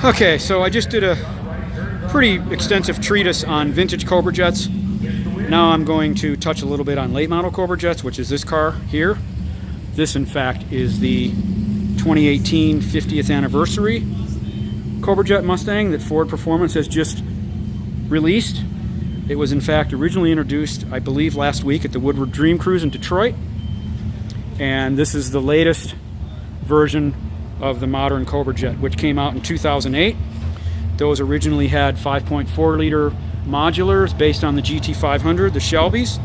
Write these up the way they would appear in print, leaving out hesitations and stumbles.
Okay, so I just did a pretty extensive treatise on vintage Cobra Jets. Now I'm going to touch a little bit on late model Cobra Jets, which is this car here. This, in fact, is the 2018 50th anniversary Cobra Jet Mustang that Ford Performance has just released. It was, in fact, originally introduced, I believe, last week at the Woodward Dream Cruise in Detroit. And this is the latest version of the modern Cobra Jet, which came out in 2008. Those originally had 5.4 liter modulars based on the GT500, the Shelbys.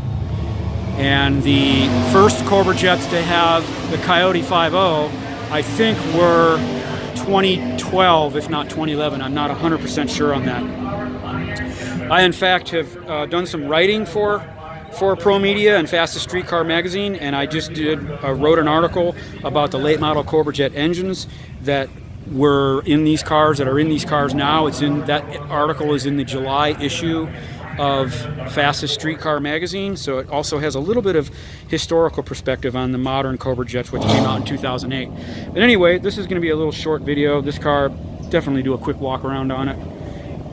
And the first Cobra Jets to have the Coyote-50, I think, were 2012, if not 2011. I'm not 100% sure on that. I, in fact, have done some writing for Pro Media and Fastest Street Car magazine, and I just wrote an article about the late model Cobra Jet engines that were in these cars, that are in these cars now. That article is in the July issue of Fastest Street Car magazine, so it also has a little bit of historical perspective on the modern Cobra Jets, which came out in 2008. But anyway, this is going to be a little short video. This car, definitely do a quick walk around on it.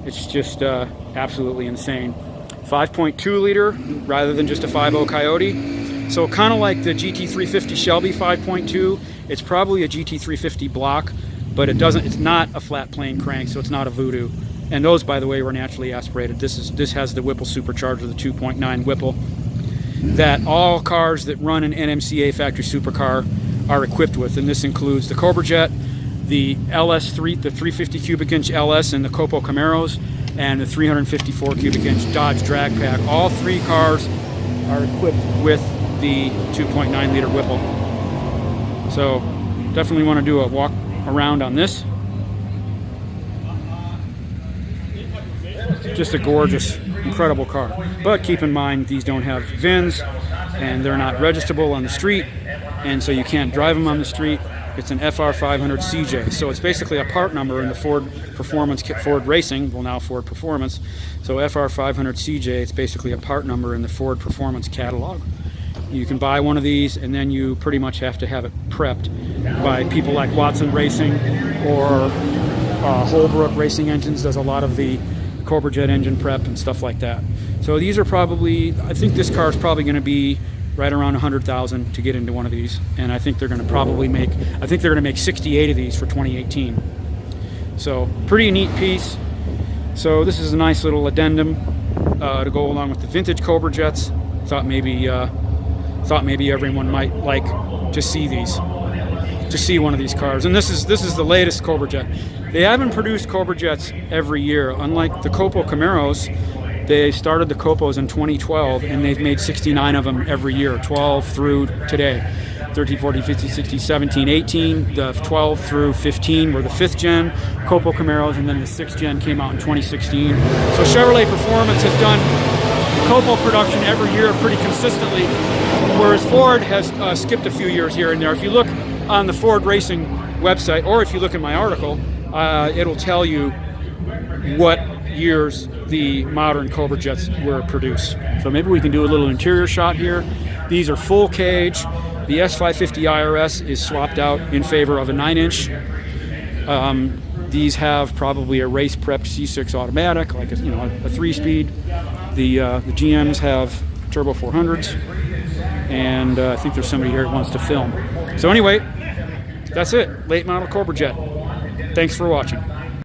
It's just absolutely insane. 5.2 liter rather than just a 5.0 Coyote. So kind of like the GT350 Shelby 5.2, it's probably a GT350 block, but it's not a flat plane crank, so it's not a Voodoo. And those, by the way, were naturally aspirated. This has the Whipple supercharger, the 2.9 Whipple, that all cars that run an NMCA Factory Supercar are equipped with, and this includes the Cobra Jet, the LS3, the 350 cubic inch LS, and the Copo Camaros, and the 354 cubic inch Dodge Drag Pack. All three cars are equipped with the 2.9 liter Whipple. So definitely want to do a walk around on this. Just a gorgeous, incredible car. But keep in mind, these don't have VINs, and they're not registrable on the street, and so you can't drive them on the street. It's an FR500CJ, so it's basically a part number in the Ford Performance, Ford Racing, well now Ford Performance. So FR500CJ, it's basically a part number in the Ford Performance catalog. You can buy one of these, and then you pretty much have to have it prepped by people like Watson Racing, or Holbrook Racing Engines does a lot of the Cobra Jet engine prep and stuff like that. So these are probably, I think this car is probably going to be right around 100,000 to get into one of these, and I think they're going to probably make, 68 of these for 2018. So pretty neat piece. So this is a nice little addendum to go along with the vintage Cobra Jets. Thought maybe everyone might like to see these, to see one of these cars. And this is the latest Cobra Jet. They haven't produced Cobra Jets every year, unlike the Copo Camaros. They started the Copos in 2012, and they've made 69 of them every year, 12 through today. 13, 14, 15, 16, 17, 18, the 12 through 15 were the 5th gen Copo Camaros, and then the 6th gen came out in 2016. So Chevrolet Performance has done Copo production every year pretty consistently, whereas Ford has skipped a few years here and there. If you look on the Ford Racing website, or if you look in my article, it'll tell you what years the modern Cobra Jets were produced. So maybe we can do a little interior shot here. These are full cage. The S550 IRS is swapped out in favor of a 9-inch. These have probably a race prepped C6 automatic, like a 3-speed. The GMs have turbo 400s, and I think there's somebody here that wants to film. So anyway, that's it. Late model Cobra Jet. Thanks for watching.